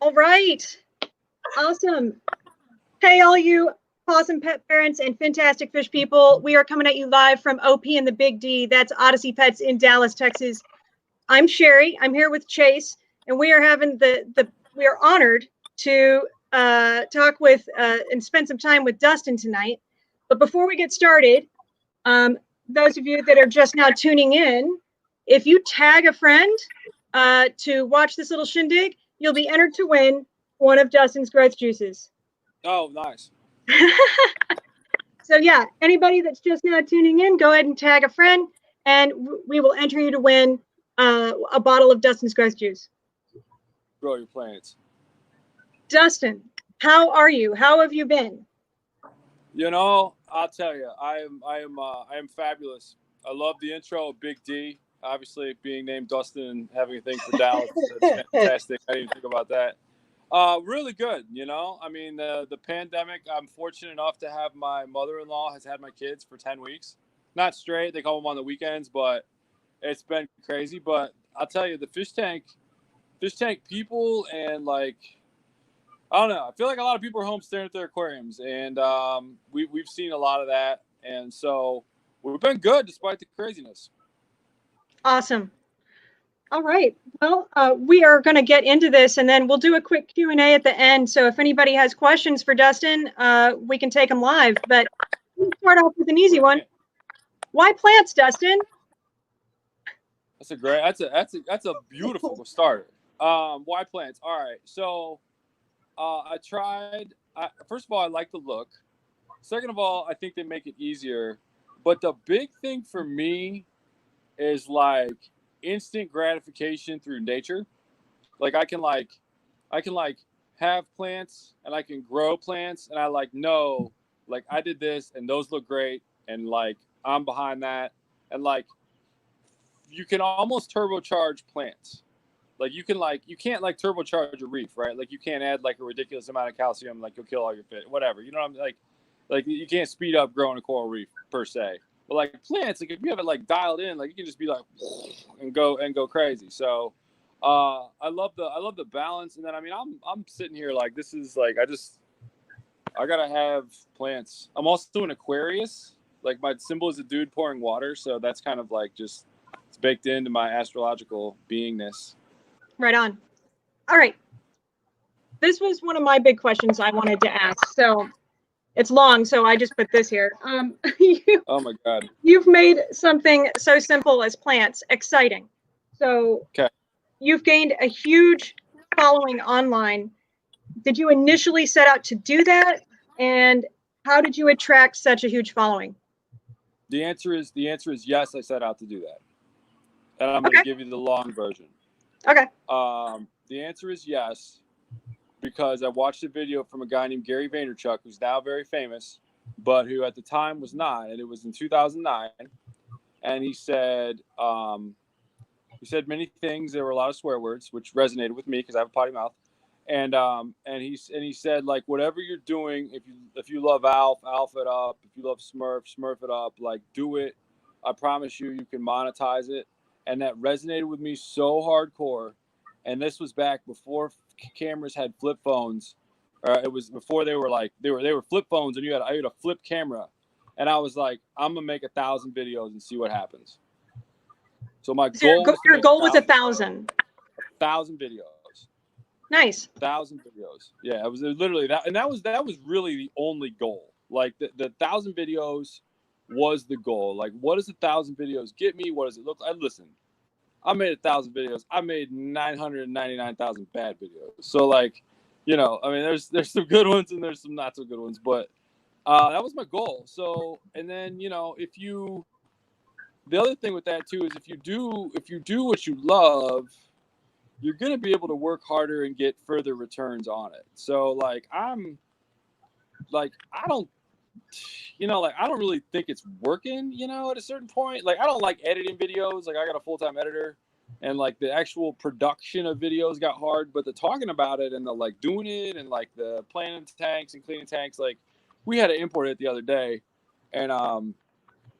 All right. Awesome. Hey, all you awesome pet parents and fantastic fish people. We are coming at you live from OP and the Big D. That's Odyssey Pets in Dallas, Texas. I'm Sherry. I'm here with Chase, and we are having we are honored to talk with and spend some time with Dustin tonight. But before we get started, those of you that are just now tuning in, if you tag a friend to watch this little shindig, you'll be entered to win one of Dustin's growth juices. Oh, nice. So yeah, anybody that's just now tuning in, go ahead and tag a friend, and we will enter you to win a bottle of Dustin's growth juice. Grow your plants. Dustin, how are you? How have you been? You know, I'll tell you, I am fabulous. I love the intro of Big D. Obviously, being named Dustin and having a thing for Dallas, that's fantastic. I didn't even think about that. Really good, you know. I mean, the pandemic, I'm fortunate enough to have my mother-in-law has had my kids for 10 weeks. Not straight, they come home on the weekends, but it's been crazy. But I'll tell you, the fish tank people and like, I don't know. I feel like a lot of people are home staring at their aquariums, and we've seen a lot of that. And so we've been good despite the craziness. Awesome. All right. Well, we are going to get into this, and then we'll do a quick Q&A at the end. So if anybody has questions for Dustin, we can take them live. But we'll start off with an easy one. Why plants, Dustin? That's a beautiful start. Why plants? All right. So I tried. First of all, I like the look. Second of all, I think they make it easier. But the big thing for me is like instant gratification through nature. Like I can have plants and I can grow plants and I know like I did this and those look great and like I'm behind that, and like you can almost turbocharge plants. Like you can't like turbocharge a reef, right? Like you can't add like a ridiculous amount of calcium, like you'll kill all your fish, whatever. You know what I'm like you can't speed up growing a coral reef per se. But like plants, like if you have it like dialed in, like you can just be like and go crazy. So I love the balance. And then I mean I'm sitting here like this is like I gotta have plants. I'm also an Aquarius. Like my symbol is a dude pouring water, so that's kind of like just it's baked into my astrological beingness. Right on. All right. This was one of my big questions I wanted to ask. So it's long, so I just put this here. Oh my God. You've made something so simple as plants exciting. So okay. You've gained a huge following online. Did you initially set out to do that? And how did you attract such a huge following? The answer is yes, I set out to do that. And I'm going to give you the long version. Okay. The answer is yes, because I watched a video from a guy named Gary Vaynerchuk, who's now very famous, but who at the time was not, and it was in 2009. And he said many things. There were a lot of swear words, which resonated with me because I have a potty mouth. And he said like whatever you're doing, if you love Alf it up. If you love Smurf it up. Like do it. I promise you can monetize it. And that resonated with me so hardcore. And this was back before cameras had flip phones. It was before they were flip phones, and I had a flip camera. And I was like, I'm gonna make 1,000 videos and see what happens. So my goal your goal was 1,000. 1,000 videos. Nice. 1,000 videos. Yeah, it was literally that, and that was really the only goal. Like the 1,000 videos was the goal. Like, what does 1,000 videos get me? What does it look like? Listen, I made 1,000 videos. I made 999,000 bad videos. So like, you know, I mean, there's some good ones and there's some not so good ones, but that was my goal. So, and then, you know, the other thing with that too is if you do what you love, you're going to be able to work harder and get further returns on it. So like, I don't really think it's working, you know, at a certain point. Like, I don't like editing videos. Like, I got a full-time editor, and like the actual production of videos got hard, but the talking about it and the like doing it and like the planting tanks and cleaning tanks, like we had to import it the other day, and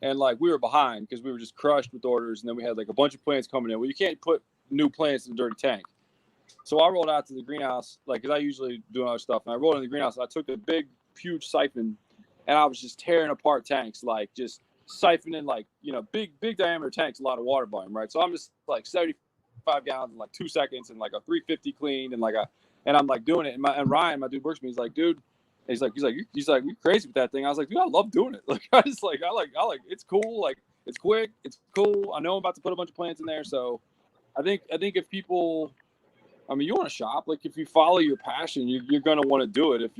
like we were behind because we were just crushed with orders, and then we had like a bunch of plants coming in. Well, you can't put new plants in a dirty tank. So I rolled out to the greenhouse, like, because I usually do other stuff. And I rolled in the greenhouse. And I took a big, huge siphon, and I was just tearing apart tanks, like just siphoning, like, big diameter tanks, a lot of water volume, right? So I'm just like 75 gallons in like 2 seconds, and like a 350 clean, and I'm like doing it. And Ryan, my dude, works with me. He's like, dude, he's like, you're crazy with that thing. I was like, dude, I love doing it. Like, I like, it's cool. Like, it's quick, it's cool. I know I'm about to put a bunch of plants in there, so I think if people. I mean, you want to shop. Like, if you follow your passion, you're going to want to do it. If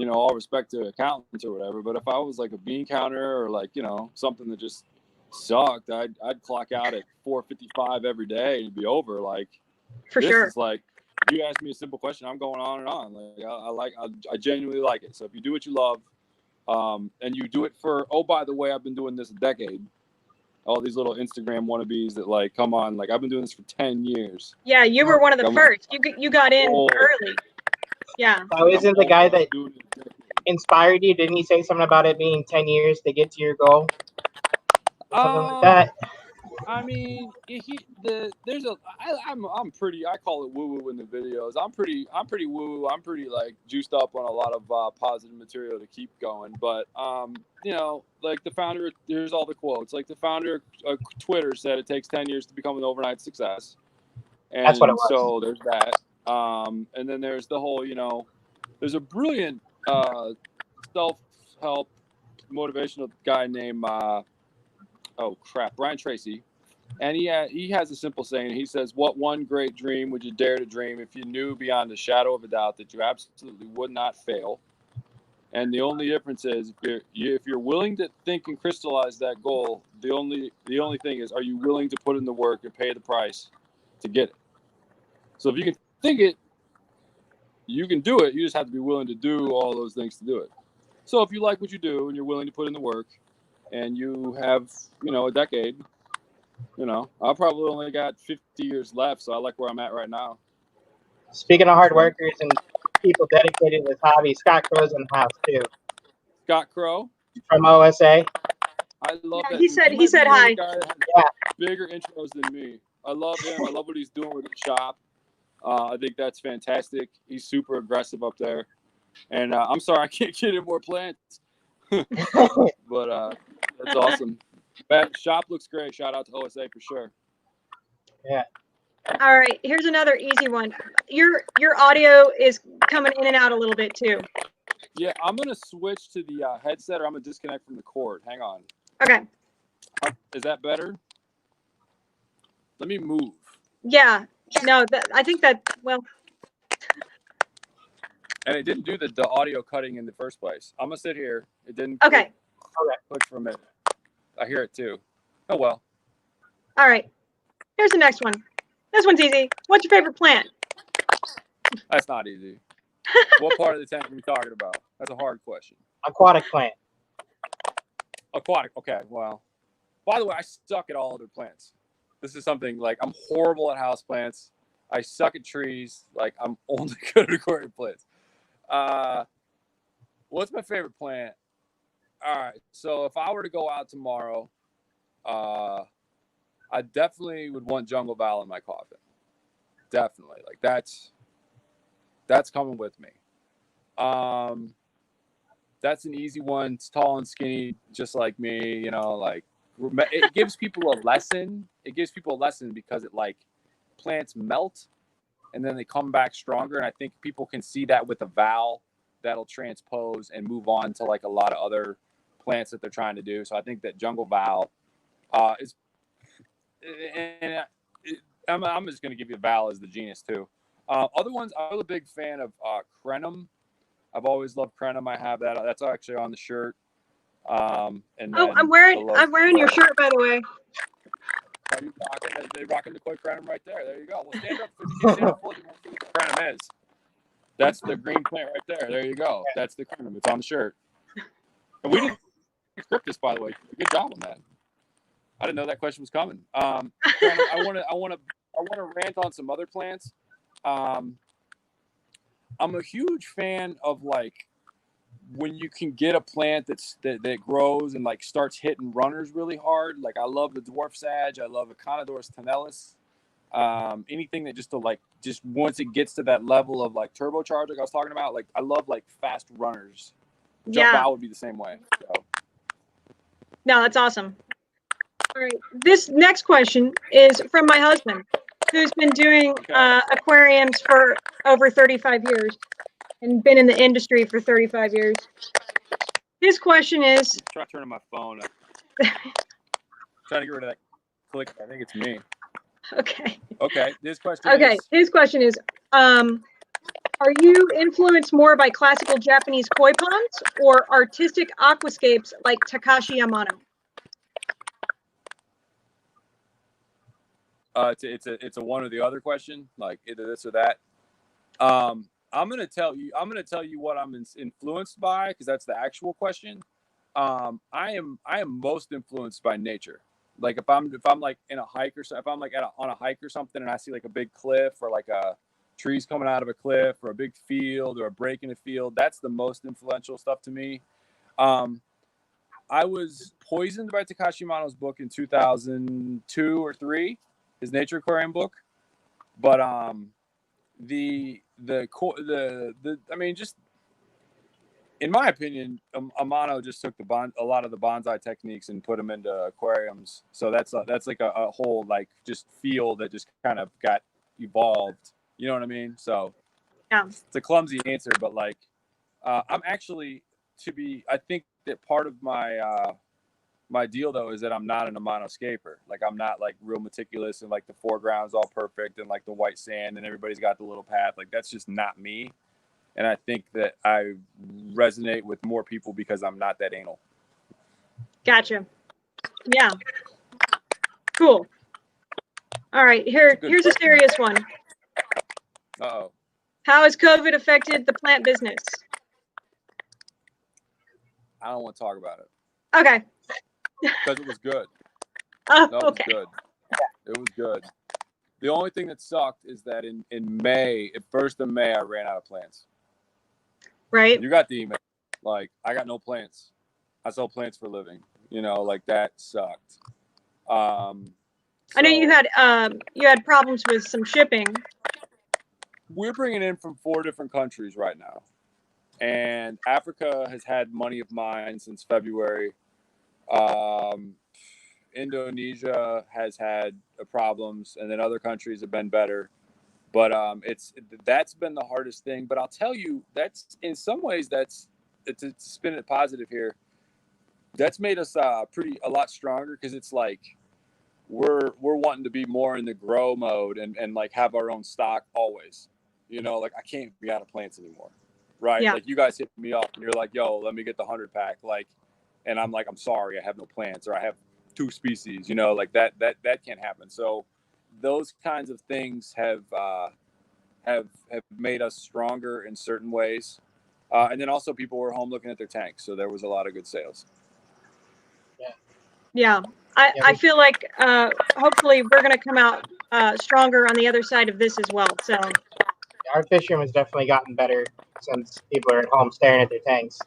all respect to accountants or whatever. But if I was like a bean counter or like, something that just sucked, I'd clock out at 4:55 every day and be over. Like, For this sure. is like, you ask me a simple question, I'm going on and on. Like, I genuinely like it. So if you do what you love, and you do it for, oh, by the way, I've been doing this a decade. All these little Instagram wannabes that like, come on, like I've been doing this for 10 years. Yeah, you were one of the first. You got in early. Yeah. So isn't the guy that inspired you? Didn't he say something about it being 10 years to get to your goal? Something like that. I mean, I'm pretty. I call it woo woo in the videos. I'm pretty woo woo. I'm pretty like juiced up on a lot of positive material to keep going. But like the founder, here's all the quotes. Like the founder of Twitter said, it takes 10 years to become an overnight success. And that's what it was. So there's that. And then there's the whole, there's a brilliant self-help motivational guy named Brian Tracy. And he has a simple saying. He says, what one great dream would you dare to dream if you knew beyond a shadow of a doubt that you absolutely would not fail? And the only difference is if you're willing to think and crystallize that goal, the only thing is, are you willing to put in the work and pay the price to get it? So if you can think it, you can do it. You just have to be willing to do all those things to do it. So if you like what you do and you're willing to put in the work and you have, a decade, I probably only got 50 years left. So I like where I'm at right now. Speaking of hard workers and people dedicated to this hobby, Scott Crow's in the house too. Scott Crow? From OSA. I love that. He said hi. Yeah. Bigger intros than me. I love him. I love what he's doing with the shop. I think that's fantastic. He's super aggressive up there. And I'm sorry I can't get in more plants. But that's awesome. That shop looks great. Shout out to OSA for sure. Yeah. All right. Here's another easy one. Your audio is coming in and out a little bit too. Yeah, I'm going to switch to the headset, or I'm going to disconnect from the cord. Hang on. Okay. Is that better? Let me move. Yeah. No, I think that, well. And it didn't do the audio cutting in the first place. I'm going to sit here. It didn't. Okay. Click for a minute. I hear it too. Oh, well. All right. Here's the next one. This one's easy. What's your favorite plant? That's not easy. What part of the tank are we talking about? That's a hard question. Aquatic plant. Aquatic. Okay. Well, by the way, I suck at all other plants. This is something like I'm horrible at house plants. I suck at trees. Like I'm only good at aquarium plants. What's my favorite plant? All right. So if I were to go out tomorrow, I definitely would want Jungle Val in my coffin. Definitely. Like that's coming with me. That's an easy one. It's tall and skinny, just like me, like it gives people a lesson. It gives people a lesson because it like plants melt and then they come back stronger. And I think people can see that with a Val that'll transpose and move on to like a lot of other plants that they're trying to do. So I think that Jungle Val is, and I'm just going to give you Val as the genius too. Other ones, I'm a big fan of Crenum. I've always loved Crenum. I have that. That's actually on the shirt. And I'm wearing your shirt, by the way. They're rocking the quick Crenum right there. There you go. Well, stand up. Stand up fully. Crenum is. That's the green plant right there. There you go. That's the Crenum. It's on the shirt. And we didn't script this, by the way. Good job on that. I didn't know that question was coming. Crenum, I want to rant on some other plants. I'm a huge fan of like when you can get a plant that grows and like starts hitting runners really hard. Like I love the dwarf sage. I love Econodorus tenalis. anything that just once it gets to that level of like turbocharge, like I was talking about, like I love like fast runners. Jump out would be the same way. So. No, that's awesome. All right. This next question is from my husband, who's been doing aquariums for over 35 years and been in the industry for 35 years. His question is... Try to turn on my phone. Trying to get rid of that click. I think it's me. Okay. Okay. His question is... are you influenced more by classical Japanese koi ponds or artistic aquascapes like Takashi Yamano? It's a one or the other question, like either this or that. I'm gonna tell you what I'm influenced by, because that's the actual question. I am most influenced by nature. Like if I'm like in a hike or so, if I'm like on a hike or something and I see like a big cliff or like a trees coming out of a cliff or a big field or a break in a field, that's the most influential stuff to me. I was poisoned by Takashi Yamano's book in 2002 or 3, his Nature Aquarium book. But I mean, just in my opinion, Amano just took a lot of the bonsai techniques and put them into aquariums. So that's like a whole like just field that just kind of got evolved. You know what I mean? So yeah, it's a clumsy answer, but like I'm actually I think that part of my my deal though is that I'm not an Amano-scaper. Like I'm not like real meticulous and like the foreground's all perfect and like the white sand and everybody's got the little path. Like that's just not me. And I think that I resonate with more people because I'm not that anal. Gotcha. Yeah. Cool. All right. Here's a serious one. Uh-oh. How has COVID affected the plant business? I don't want to talk about it. Okay. Because it was good. Oh, no, it okay. was good. It was good. The only thing that sucked is that in May, at 1st of May, I ran out of plants. Right. You got the email. Like, I got no plants. I sell plants for a living. You know, like that sucked. I know you had problems with some shipping. We're bringing in from 4 different countries right now. And Africa has had money of mine since February. Indonesia has had problems, and then other countries have been better. But that's been the hardest thing. But I'll tell you, that's in some ways to spin it positive here. That's made us a lot stronger, because it's like we're wanting to be more in the grow mode and like have our own stock always. You know, like I can't be out of plants anymore, right? Yeah. Like you guys hit me up and you're like, "Yo, let me get the 100-pack," like, and I'm like, "I'm sorry, I have no plants, or I have 2 species." You know, like that can't happen. So those kinds of things have made us stronger in certain ways. And then also people were home looking at their tanks, so there was a lot of good sales. Yeah. I feel like hopefully we're going to come out stronger on the other side of this as well. So our fish room has definitely gotten better since people are at home staring at their tanks.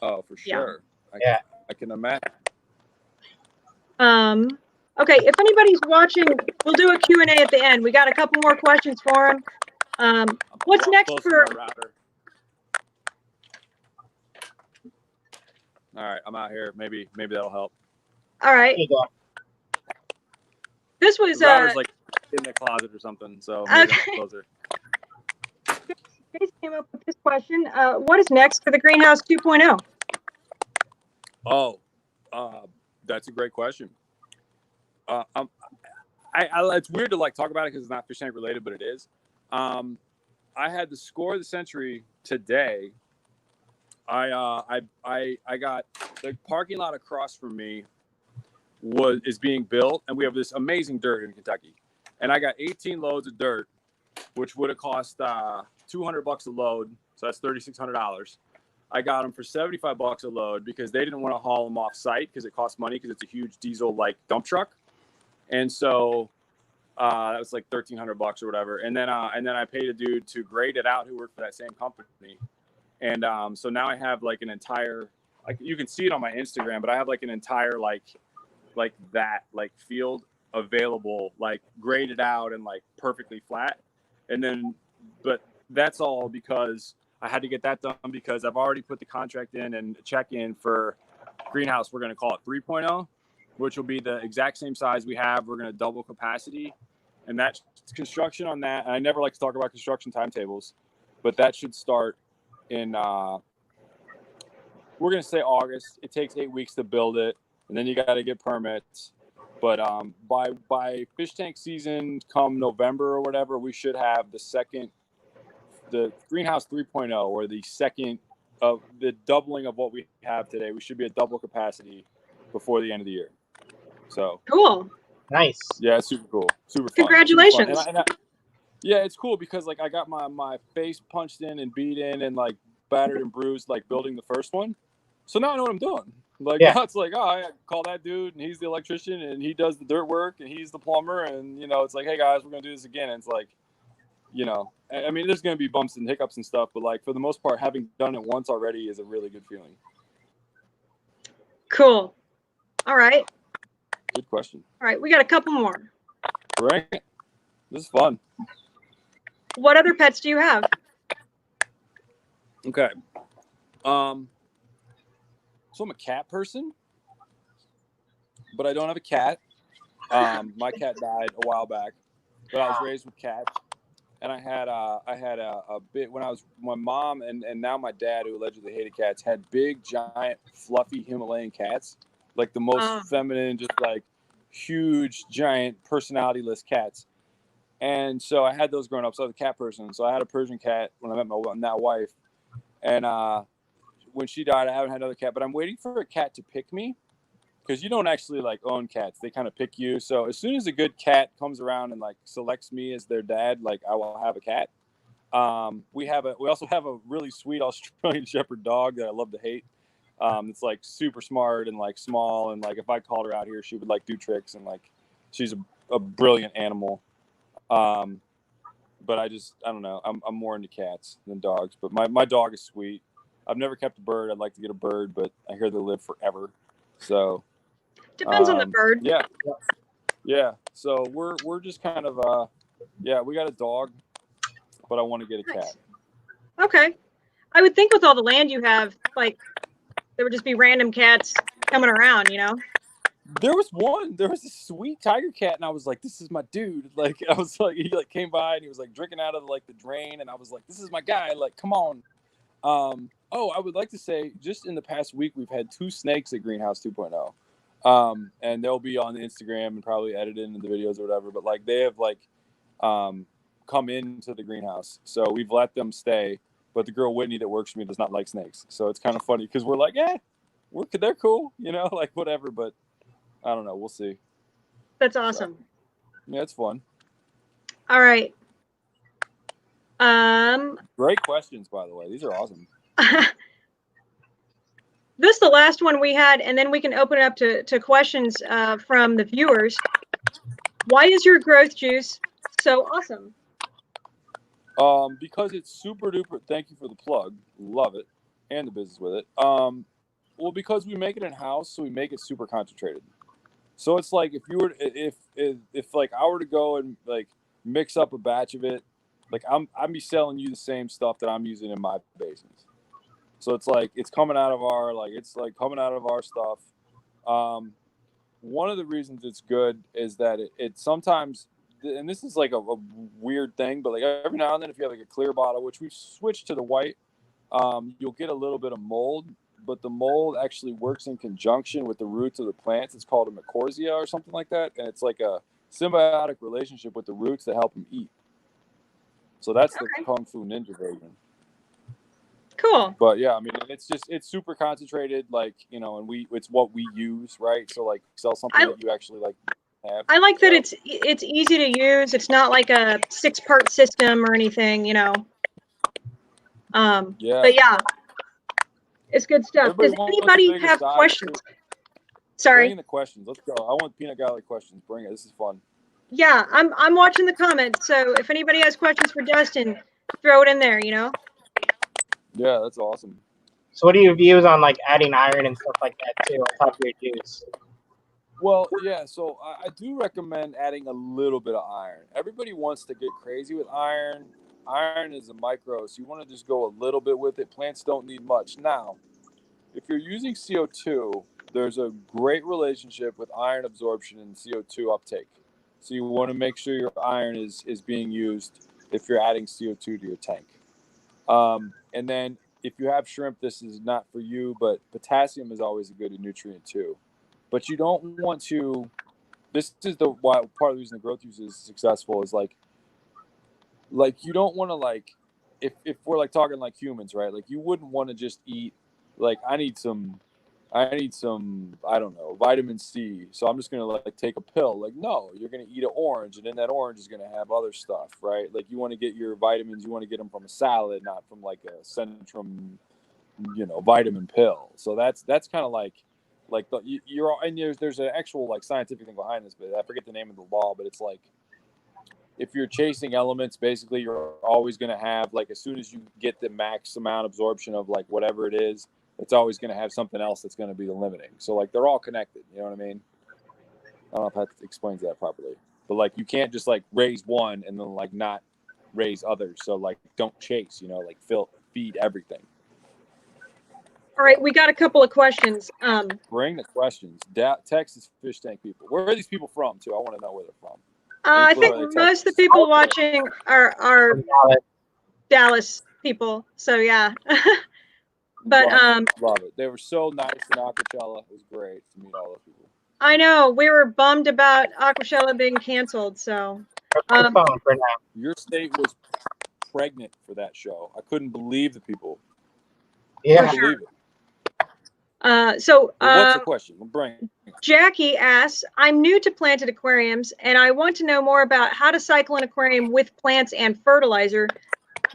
Oh, for sure. Yeah. I can imagine. Okay, if anybody's watching, we'll do a Q&A at the end. We got a couple more questions for him. What's next for... All right, I'm out here. Maybe that'll help. All right. There you go. This was the router's like in the closet or something, so maybe okay. closer. Chase came up with this question. What is next for the Greenhouse 2.0? Oh, that's a great question. It's weird to like talk about it because it's not fish tank related, but it is. I had the score of the century today. I got the parking lot across from me is being built, and we have this amazing dirt in Kentucky, and I got 18 loads of dirt, which would have cost $200 a load, so that's $3,600. I got them for $75 a load because they didn't want to haul them off site because it costs money because it's a huge diesel like dump truck, and so that was like $1,300 or whatever. And then I paid a dude to grade it out who worked for that same company, and so now I have like an entire, like you can see it on my Instagram, but I have like an entire like field available, like graded out and like perfectly flat. And then, but that's all because I had to get that done because I've already put the contract in and check in for greenhouse. We're going to call it 3.0, which will be the exact same size we have. We're going to double capacity, and that construction on that. And I never like to talk about construction timetables, but that should start in, we're going to say August. It takes 8 weeks to build it, and then you got to get permits. But by fish tank season, come November or whatever, we should have the greenhouse 3.0, or the second of the doubling of what we have today. We should be at double capacity before the end of the year. So Cool. Nice. yeah, it's super cool, super fun. Congratulations. Super fun. Yeah, it's cool because like I got my face punched in and beat in and like battered and bruised like building the first one. So now I know what I'm doing. Like now it's like, oh, I call that dude and he's the electrician and he does the dirt work and he's the plumber, and you know, it's like, hey guys, we're gonna do this again. And it's like, you know, I mean, there's gonna be bumps and hiccups and stuff, but like for the most part, having done it once already is a really good feeling. Cool. All right. Good question. All right, we got a couple more. Right? This is fun. What other pets do you have? Okay. So I'm a cat person, but I don't have a cat. My cat died a while back, but I was raised with cats, and I had a bit when I was my mom and now my dad, who allegedly hated cats, had big, giant, fluffy Himalayan cats, like the most feminine, just like huge, giant, personality-less cats. And so I had those growing up. So I was a cat person. So I had a Persian cat when I met my now wife, and when she died, I haven't had another cat, but I'm waiting for a cat to pick me, because you don't actually like own cats. They kind of pick you. So as soon as a good cat comes around and like selects me as their dad, like I will have a cat. We also have a really sweet Australian Shepherd dog that I love to hate. It's like super smart and like small. And like, if I called her out here, she would like do tricks, and like, she's a brilliant animal. But I don't know. I'm more into cats than dogs, but my dog is sweet. I've never kept a bird. I'd like to get a bird, but I hear they live forever. So depends on the bird. Yeah. So we're just kind of we got a dog, but I want to get a cat. Okay. I would think with all the land you have, like there would just be random cats coming around, you know? There was a sweet tiger cat, and I was like, this is my dude. Like, I was like, he like came by and he was like drinking out of like the drain, and I was like, this is my guy. Like, come on. I would like to say, just in the past week, we've had 2 snakes at Greenhouse 2.0. And they'll be on the Instagram and probably edited into the videos or whatever. But like, they have like come into the greenhouse, so we've let them stay. But the girl Whitney that works for me does not like snakes, so it's kind of funny because we're like, they're cool, you know, like whatever. But I don't know, we'll see. That's awesome. So, yeah, it's fun. All right. Great questions, by the way. These are awesome. This is the last one we had, and then we can open it up to questions from the viewers. Why is your growth juice so awesome? Because it's super duper. Thank you for the plug. Love it, and the business with it. Well, because we make it in house, so we make it super concentrated. So it's like if like I were to go and like mix up a batch of it, like I'd be selling you the same stuff that I'm using in my basements. So it's like it's coming out of our stuff. One of the reasons it's good is that it sometimes, and this is like a weird thing, but like every now and then, if you have like a clear bottle, which we've switched to the white, you'll get a little bit of mold, but the mold actually works in conjunction with the roots of the plants. It's called a mycorrhiza or something like that, and it's like a symbiotic relationship with the roots that help them eat. So that's the Kung Fu Ninja version. Cool. But yeah, I mean, it's super concentrated, like, you know, and it's what we use, right? So like sell something that you actually like have. I like that it's easy to use. It's not like a 6-part system or anything, you know. Yeah. But yeah, it's good stuff. Everybody Does wants anybody the biggest have size. questions? Sorry. Bring in the questions. Let's go. I want peanut gallery questions. Bring it. This is fun. Yeah, I'm watching the comments. So if anybody has questions for Dustin, throw it in there, you know. Yeah, that's awesome. So what are your views on like adding iron and stuff like that too on top of your juice? Well, yeah, so I do recommend adding a little bit of iron. Everybody wants to get crazy with iron. Iron is a micro, so you want to just go a little bit with it. Plants don't need much. Now, if you're using CO2, there's a great relationship with iron absorption and CO2 uptake. So you want to make sure your iron is being used if you're adding CO2 to your tank. And then if you have shrimp, this is not for you, but potassium is always a good nutrient too. But you don't want to. This is the why part of the reason the growth use is successful is like you don't want to if we're like talking like humans, right? Like you wouldn't want to just eat like I need some I don't know vitamin C, so I'm just gonna like take a pill. Like no, you're gonna eat an orange, and then that orange is gonna have other stuff, right? Like you want to get your vitamins, you want to get them from a salad, not from like a Centrum, vitamin pill. So that's kind of like you're and there's an actual like scientific thing behind this, but I forget the name of the law, but it's like if you're chasing elements, basically you're always going to have like as soon as you get the max amount absorption of like whatever it is, it's always going to have something else that's going to be the limiting. So like they're all connected. You know what I mean? I don't know if that explains that properly, but like you can't just like raise one and then like not raise others. So like don't chase. Like feed everything. All right, we got a couple of questions. Bring the questions. Texas fish tank people. Where are these people from too? I want to know where they're from. I think most of the people watching are Dallas people. So yeah. But love it. They were so nice in Aquachella. It was great to meet all those people. I know we were bummed about Aquachella being canceled. So your state was pregnant for that show. I couldn't believe the people. Yeah, for sure. What's the question? Jackie asks, I'm new to planted aquariums and I want to know more about how to cycle an aquarium with plants and fertilizer.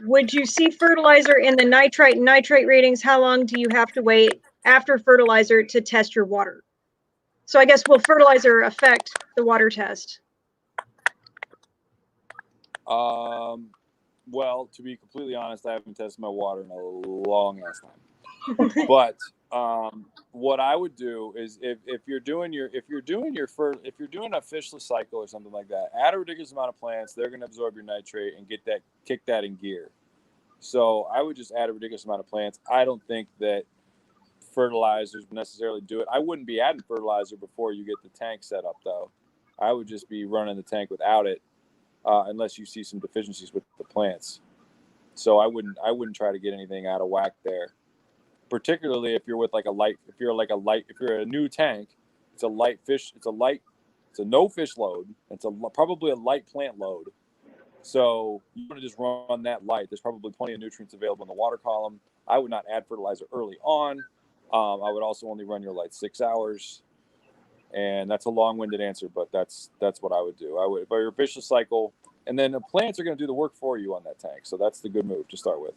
Would you see fertilizer in the nitrite and nitrate ratings? How long do you have to wait after fertilizer to test your water? So I guess will fertilizer affect the water test? Well, to be completely honest, I haven't tested my water in a long ass time. But what I would do is if you're doing a fishless cycle or something like that, add a ridiculous amount of plants. They're going to absorb your nitrate and kick that in gear. So I would just add a ridiculous amount of plants. I don't think that fertilizers necessarily do it. I wouldn't be adding fertilizer before you get the tank set up, though. I would just be running the tank without it, unless you see some deficiencies with the plants. So I wouldn't try to get anything out of whack there. Particularly if you're if you're a new tank, it's a no fish load. It's probably a light plant load. So you want to just run that light. There's probably plenty of nutrients available in the water column. I would not add fertilizer early on. I would also only run your light 6 hours. And that's a long-winded answer, but that's what I would do. I would, but your fishless cycle, and then the plants are going to do the work for you on that tank. So that's the good move to start with.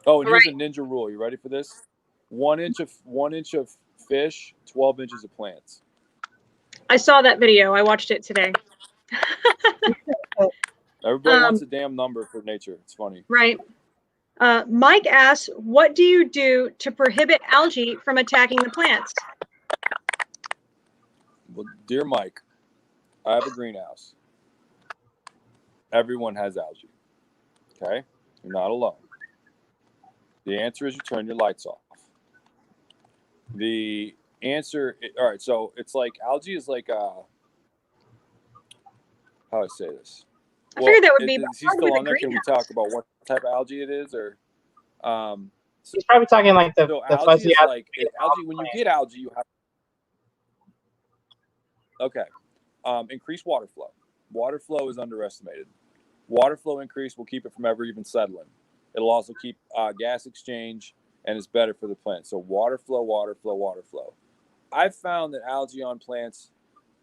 Oh, and here's a ninja rule. You ready for this? 1 inch of fish, 12 inches of plants. I saw that video. I watched it today. Everybody wants a damn number for nature. It's funny. Right. Mike asks, what do you do to prohibit algae from attacking the plants? Well, dear Mike, I have a greenhouse. Everyone has algae. Okay? You're not alone. The answer is you turn your lights off. The answer, all right, so it's like algae is like, how do I say this? I figured that would be. Is he still on there? Can we talk about what type of algae it is? Or, he's probably talking like the algae is like, algae, when you get algae, you have, increase water flow. Water flow is underestimated. Water flow increase will keep it from ever even settling. It'll also keep gas exchange, and it's better for the plant. So water flow, water flow, water flow. I've found that algae on plants,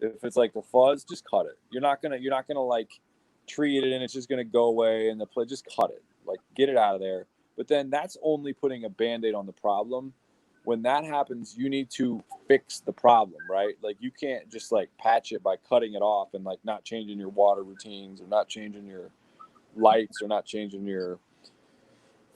if it's like the fuzz, just cut it. You're not gonna like treat it and it's just gonna go away and the plant, just cut it. Like get it out of there. But then that's only putting a Band-Aid on the problem. When that happens, you need to fix the problem, right? Like you can't just like patch it by cutting it off and like not changing your water routines or not changing your lights or not changing your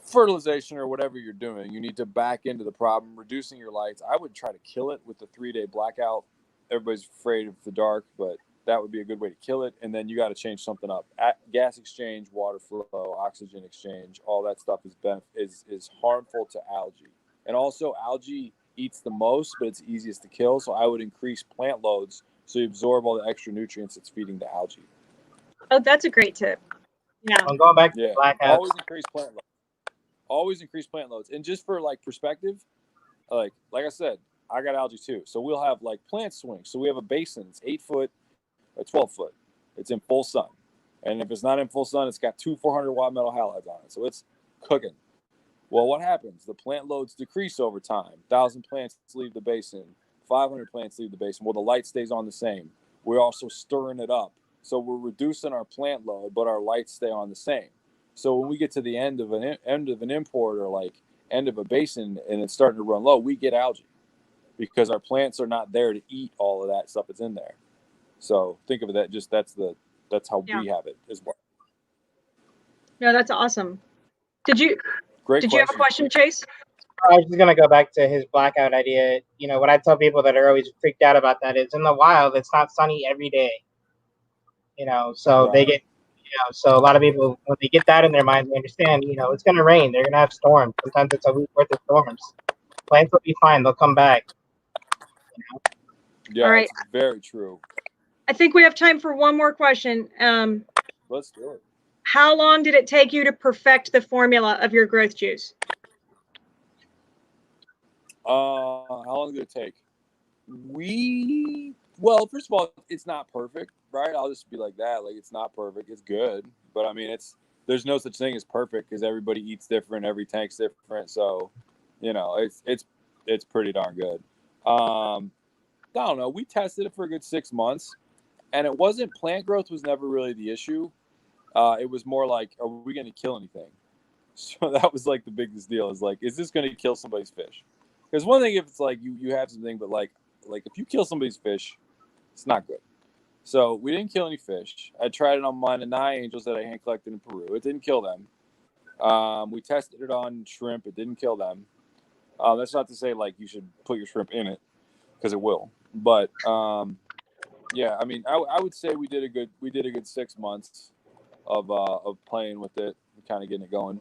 fertilization or whatever you're doing. You need to back into the problem, reducing your lights. I would try to kill it with the 3-day blackout. everybody's afraid of the dark, but that would be a good way to kill it. And then you got to change something up. Gas exchange, water flow, oxygen exchange, all that stuff is harmful to algae. And also, algae eats the most, but it's easiest to kill. So I would increase plant loads so you absorb all the extra nutrients it's feeding the algae. Oh, that's a great tip. Yeah. I'm going back to blackouts. Always increase plant loads. Always increase plant loads. And just for like perspective, like I said, I got algae too. So we'll have like plant swings. So we have a basin. It's 8 foot or 12 foot. It's in full sun. And if it's not in full sun, it's got 2 400-watt metal halides on it. So it's cooking. Well, what happens? The plant loads decrease over time. 1,000 plants leave the basin. 500 plants leave the basin. Well, the light stays on the same. We're also stirring it up. So we're reducing our plant load, but our lights stay on the same. So when we get to the end of an import or like end of a basin and it's starting to run low, we get algae because our plants are not there to eat all of that stuff that's in there. So think of it that's how we have it as well. No, that's awesome. Did you have a question, Chase? I was just gonna go back to his blackout idea. You know, what I tell people that are always freaked out about that is in the wild, it's not sunny every day. You know, so they get, so a lot of people, when they get that in their minds, they understand, it's going to rain. They're going to have storms. Sometimes it's a week worth of storms. Plants will be fine. They'll come back. Yeah, all right. That's very true. I think we have time for one more question. Let's do it. How long did it take you to perfect the formula of your growth juice? How long did it take? Well, first of all, it's not perfect, right? I'll just be like that. Like, it's not perfect. It's good. But I mean, there's no such thing as perfect because everybody eats different. Every tank's different. So, it's pretty darn good. I don't know. We tested it for a good 6 months and plant growth was never really the issue. It was more like, are we going to kill anything? So that was like the biggest deal is like, is this going to kill somebody's fish? Because one thing, if it's like you have something, but like if you kill somebody's fish, it's not good. So we didn't kill any fish. I tried it on mine and 9 angels that I hand collected in Peru. It didn't kill them. We tested it on shrimp. It didn't kill them. That's not to say like you should put your shrimp in it because it will. But yeah, I mean, I would say we did a good 6 months of playing with it and kind of getting it going.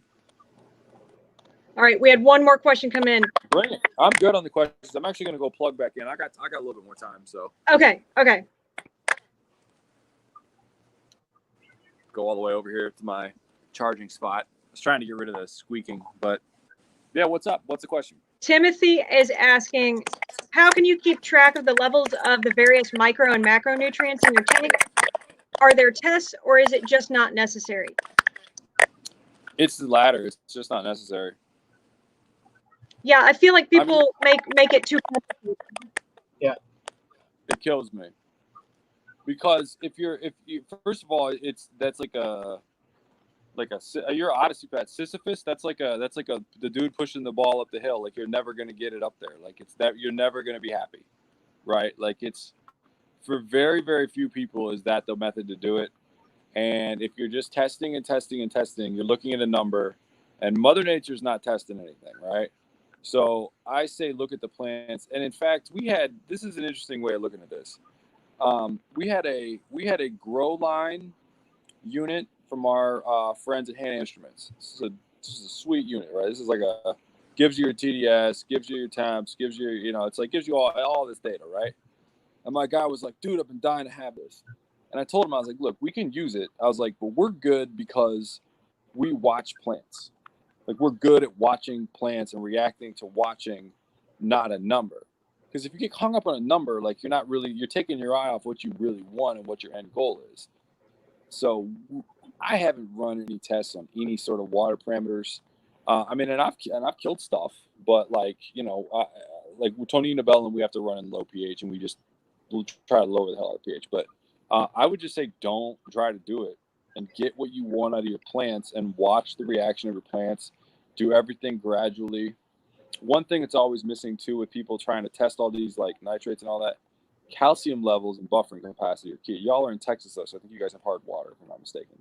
All right, we had one more question come in. Bring it. I'm good on the questions. I'm actually going to go plug back in. I got a little bit more time, so. Okay. Go all the way over here to my charging spot. I was trying to get rid of the squeaking, but yeah, what's up? What's the question? Timothy is asking, how can you keep track of the levels of the various micro and macronutrients in your tank? Are there tests or is it just not necessary? It's the latter. It's just not necessary. Yeah, I feel like people make it too complicated. Yeah. It kills me. Because if you first of all, that's like you're Odyssey Pat Sisyphus. That's like the dude pushing the ball up the hill. Like you're never gonna get it up there. Like it's that you're never gonna be happy, right? Like it's for very, very few people is that the method to do it. And if you're just testing and testing and testing, you're looking at a number, and Mother Nature's not testing anything, right? So I say look at the plants. And in fact, this is an interesting way of looking at this. We had a grow line unit from our friends at Hand Instruments. This is a sweet unit, right? This is like gives you your TDS, gives you your temps, gives you gives you all this data, right? And my guy was like, dude, I've been dying to have this. And I told him, I was like, look, we can use it. I was like, but we're good because we watch plants. Like we're good at watching plants and reacting to watching, not a number. Because if you get hung up on a number, like you're taking your eye off what you really want and what your end goal is. So I haven't run any tests on any sort of water parameters. And I've killed stuff, but like with Tony Nabellum, we have to run in low pH, and we'll try to lower the hell out of pH. But I would just say don't try to do it, and get what you want out of your plants and watch the reaction of your plants. Do everything gradually. One thing that's always missing too with people trying to test all these like nitrates and all that, calcium levels and buffering capacity are key. Y'all are in Texas though, so I think you guys have hard water, if I'm not mistaken.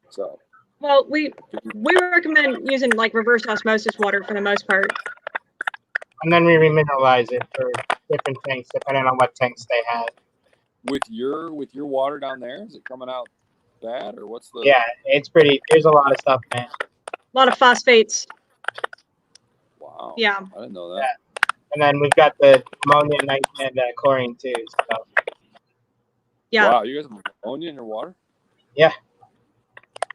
So. Well, we recommend using like reverse osmosis water for the most part. And then we remineralize it for different tanks depending on what tanks they have. With your water down there, is it coming out bad or what's the? Yeah, it's pretty. There's a lot of stuff, man. A lot of phosphates. Wow. Yeah. I didn't know that. Yeah. And then we've got the ammonia, and chlorine too. So. Yeah. Wow, you guys have ammonia in your water? Yeah.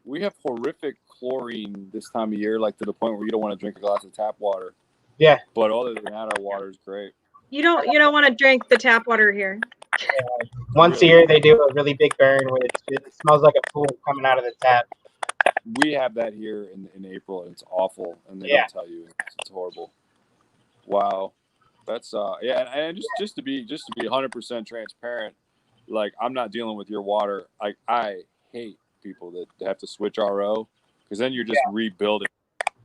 We have horrific chlorine this time of year, like to the point where you don't want to drink a glass of tap water. Yeah. But other than that, our water is great. You don't want to drink the tap water here. Once a year, they do a really big burn where it smells like a pool coming out of the tap. We have that here in April, and it's awful. And they don't tell you, it's horrible. Wow, that's and just to be 100% transparent, like I'm not dealing with your water. I hate people that have to switch RO because then you're just rebuilding.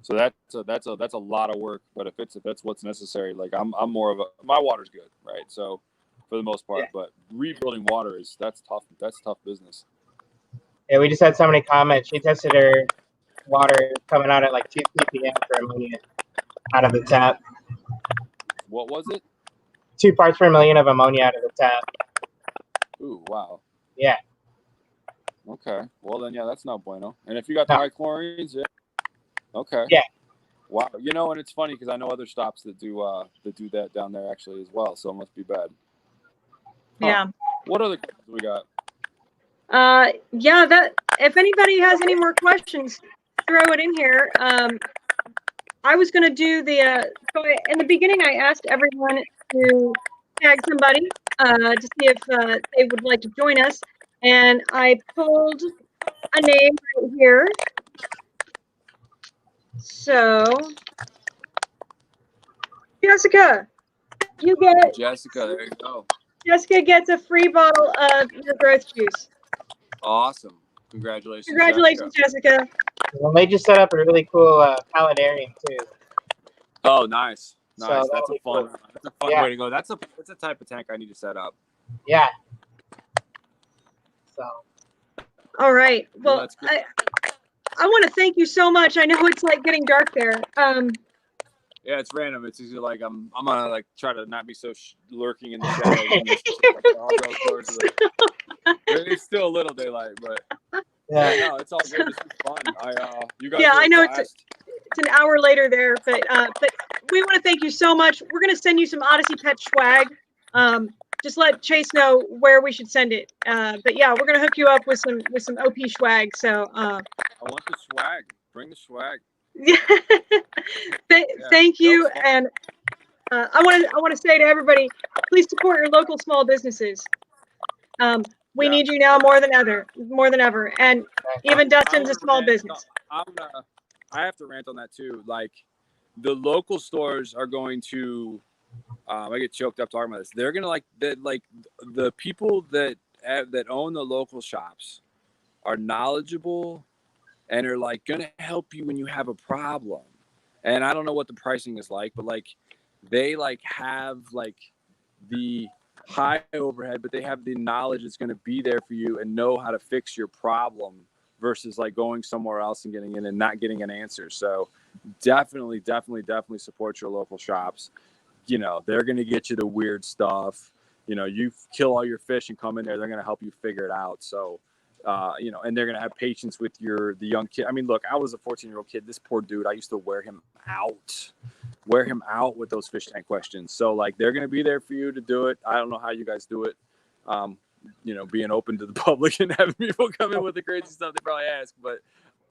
So that's a lot of work. But if that's what's necessary, like I'm more of my water's good, right? So for the most part, but rebuilding water that's tough. That's tough business. Yeah, we just had somebody comment. She tested her water coming out at like 2 ppm for ammonia out of the tap. What was it? 2 parts per million of ammonia out of the tap. Ooh, wow. Yeah. Okay. Well then, that's not bueno. And if you got the high chlorines, okay. Yeah. Wow. And it's funny because I know other stops that do that down there actually as well. So it must be bad. Huh. Yeah. What other questions we got? That if anybody has any more questions, throw it in here. I was going to do so in the beginning, I asked everyone to tag somebody to see if they would like to join us. And I pulled a name right here. So, Jessica, you get Jessica. There you go. Jessica gets a free bottle of your growth juice. Awesome. Congratulations. Congratulations, Jessica. Well, they just set up a really cool palletarium too. Oh, nice. So that's a fun. Cool. That's a fun way to go. That's a type of tank I need to set up. Yeah. So. All right. Well, that's good. I want to thank you so much. I know it's like getting dark there. Yeah, it's random. It's easy. Like I'm gonna like try to not be so lurking in the shadows. It's still a little daylight, but no, it's all good. This is fun. You guys. Yeah, I know it's an hour later there, but we want to thank you so much. We're gonna send you some Odyssey Pet swag. Just let Chase know where we should send it. But yeah, we're gonna hook you up with some OP swag. So I want the swag. Bring the swag. Thank you, and I want to say to everybody, please support your local small businesses. We need you now more than ever, and even Dustin's a small business. I have to rant on that too. Like the local stores are going to. I get choked up talking about this. They're gonna like the people that own the local shops are knowledgeable and are like gonna help you when you have a problem. And I don't know what the pricing is like, but like they like have like the high overhead, but they have the knowledge that's gonna be there for you and know how to fix your problem versus like going somewhere else and getting in and not getting an answer. So definitely support your local shops. They're going to get you the weird stuff. You kill all your fish and come in there, they're going to help you figure it out. So, and they're going to have patience with the young kid. I mean, look, I was a 14-year-old kid. This poor dude, I used to wear him out with those fish tank questions. So like, they're going to be there for you to do it. I don't know how you guys do it. Being open to the public and having people come in with the crazy stuff they probably ask, but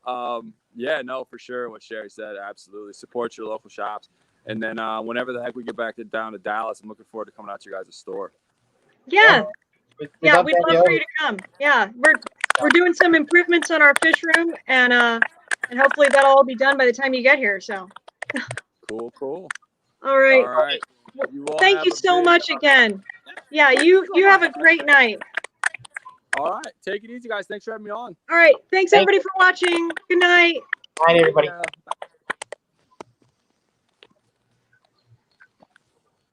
for sure. What Sherry said, absolutely support your local shops. And then whenever the heck we get back down to Dallas, I'm looking forward to coming out to your guys' store. Yeah, we'd love for you to come. Yeah, we're doing some improvements on our fish room, and hopefully that'll all be done by the time you get here. So. Cool. All right. Thank you so much again. Yeah, you have a great night. All right, take it easy, guys. Thanks for having me on. All right, thanks everybody for watching. Good night. Good night, everybody.